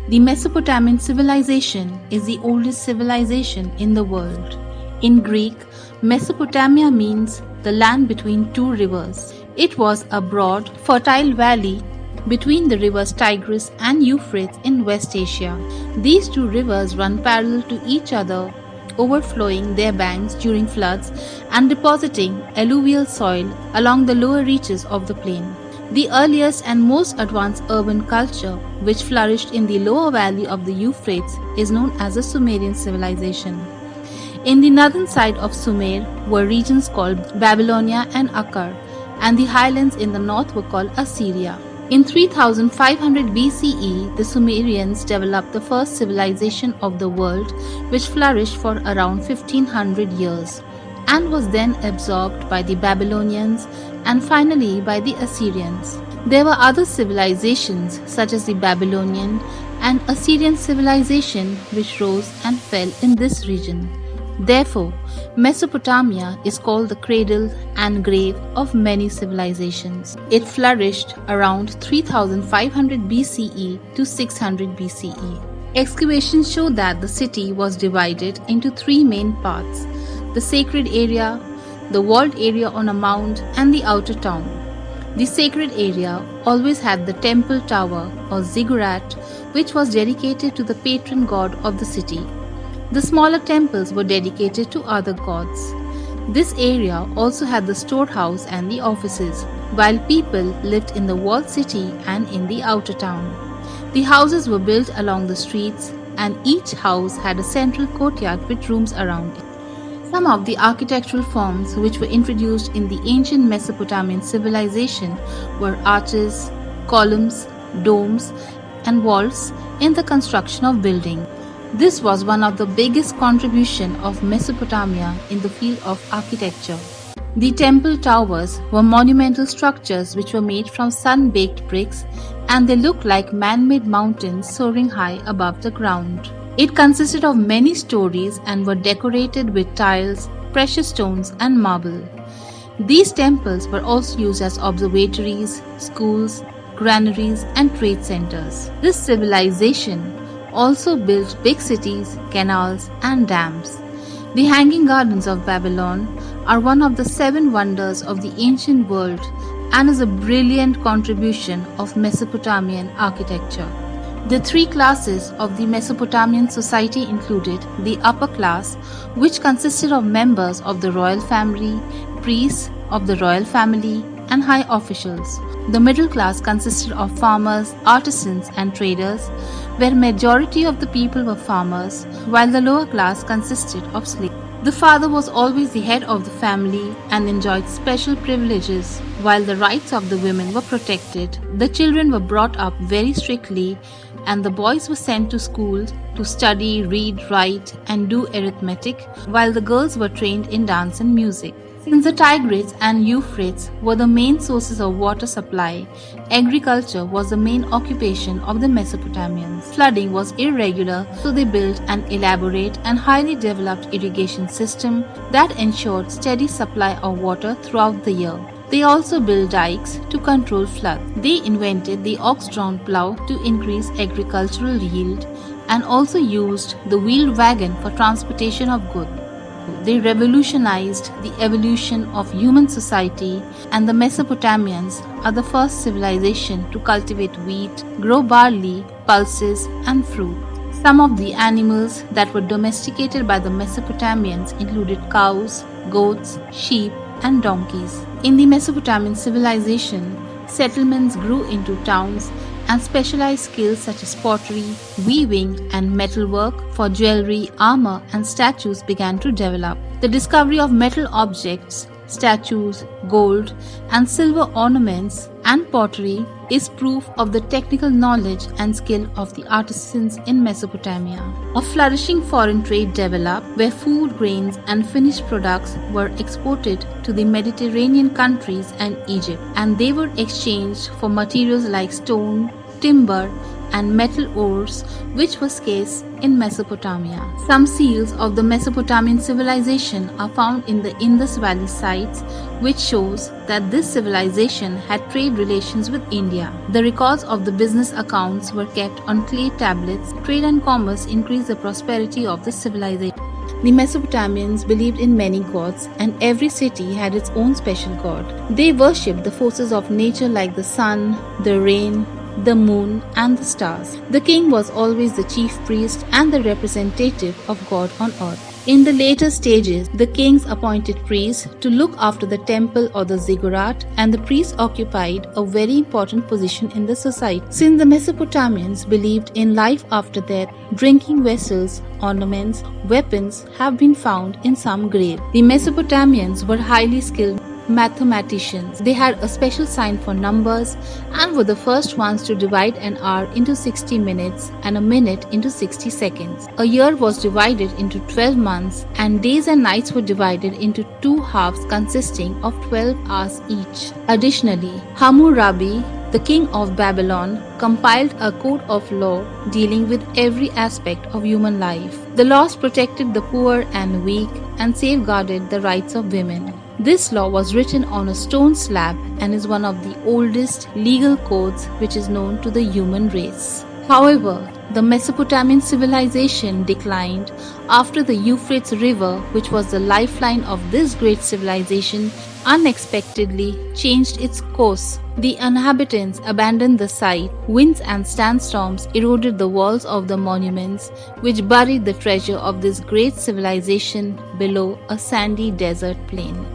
The Mesopotamian civilization is the oldest civilization in the world. In Greek, Mesopotamia means the land between two rivers. It was a broad, fertile valley between the rivers Tigris and Euphrates in West Asia. These two rivers run parallel to each other, overflowing their banks during floods and depositing alluvial soil along the lower reaches of the plain. The earliest and most advanced urban culture, which flourished in the lower valley of the Euphrates, is known as the Sumerian civilization. In the northern side of Sumer were regions called Babylonia and Akkad, and the highlands in the north were called Assyria. In 3500 BCE, the Sumerians developed the first civilization of the world, which flourished for around 1500 years and was then absorbed by the Babylonians and finally by the Assyrians. There were other civilizations such as the Babylonian and Assyrian civilization which rose and fell in this region. Therefore, Mesopotamia is called the cradle and grave of many civilizations. It flourished around 3500 BCE to 600 BCE. Excavations show that the city was divided into three main parts: the sacred area, the walled area on a mound, and the outer town. The sacred area always had the temple tower or ziggurat, which was dedicated to the patron god of the city. The smaller temples were dedicated to other gods. This area also had the storehouse and the offices, while people lived in the walled city and in the outer town. The houses were built along the streets, and each house had a central courtyard with rooms around it. Some of the architectural forms which were introduced in the ancient Mesopotamian civilization were arches, columns, domes, and vaults in the construction of buildings. This was one of the biggest contributions of Mesopotamia in the field of architecture. The temple towers were monumental structures which were made from sun-baked bricks, and they looked like man-made mountains soaring high above the ground. It consisted of many stories and were decorated with tiles, precious stones, and marble. These temples were also used as observatories, schools, granaries, and trade centers. This civilization also built big cities, canals, and dams. The Hanging Gardens of Babylon are one of the seven wonders of the ancient world and is a brilliant contribution of Mesopotamian architecture. The three classes of the Mesopotamian society included the upper class, which consisted of members of the royal family, priests of the royal family, and high officials. The middle class consisted of farmers, artisans, and traders, where majority of the people were farmers, while the lower class consisted of slaves. The father was always the head of the family and enjoyed special privileges, while the rights of the women were protected. The children were brought up very strictly, and the boys were sent to school to study, read, write, and do arithmetic, while the girls were trained in dance and music. Since the Tigris and Euphrates were the main sources of water supply, agriculture was the main occupation of the Mesopotamians. Flooding was irregular, so they built an elaborate and highly developed irrigation system that ensured steady supply of water throughout the year. They also built dikes to control flood. They invented the ox-drawn plow to increase agricultural yield and also used the wheeled wagon for transportation of goods. They revolutionized the evolution of human society, and the Mesopotamians are the first civilization to cultivate wheat, grow barley, pulses, and fruit. Some of the animals that were domesticated by the Mesopotamians included cows, goats, sheep, and donkeys. In the Mesopotamian civilization, settlements grew into towns, and specialized skills such as pottery, weaving, and metalwork for jewelry, armor, and statues began to develop. The discovery of metal objects, statues, gold, and silver ornaments, and pottery is proof of the technical knowledge and skill of the artisans in Mesopotamia. A flourishing foreign trade developed where food, grains, and finished products were exported to the Mediterranean countries and Egypt, and they were exchanged for materials like stone, timber, and metal ores, which were scarce in Mesopotamia. Some seals of the Mesopotamian civilization are found in the Indus Valley sites, which shows that this civilization had trade relations with India. The records of the business accounts were kept on clay tablets. Trade and commerce increased the prosperity of this civilization. The Mesopotamians believed in many gods, and every city had its own special god. They worshipped the forces of nature like the sun, the rain, the moon, and the stars. The king was always the chief priest and the representative of God on earth. In the later stages, the kings appointed priests to look after the temple or the ziggurat, and the priests occupied a very important position in the society. Since the Mesopotamians believed in life after death, drinking vessels, ornaments, weapons have been found in some graves. The Mesopotamians were highly skilled mathematicians. They had a special sign for numbers and were the first ones to divide an hour into 60 minutes and a minute into 60 seconds. A year was divided into 12 months, and days and nights were divided into two halves consisting of 12 hours each. Additionally, Hammurabi, the king of Babylon, compiled a code of law dealing with every aspect of human life. The laws protected the poor and weak and safeguarded the rights of women. This law was written on a stone slab and is one of the oldest legal codes which is known to the human race. However, the Mesopotamian civilization declined after the Euphrates River, which was the lifeline of this great civilization, unexpectedly changed its course. The inhabitants abandoned the site. Winds and sandstorms eroded the walls of the monuments, which buried the treasure of this great civilization below a sandy desert plain.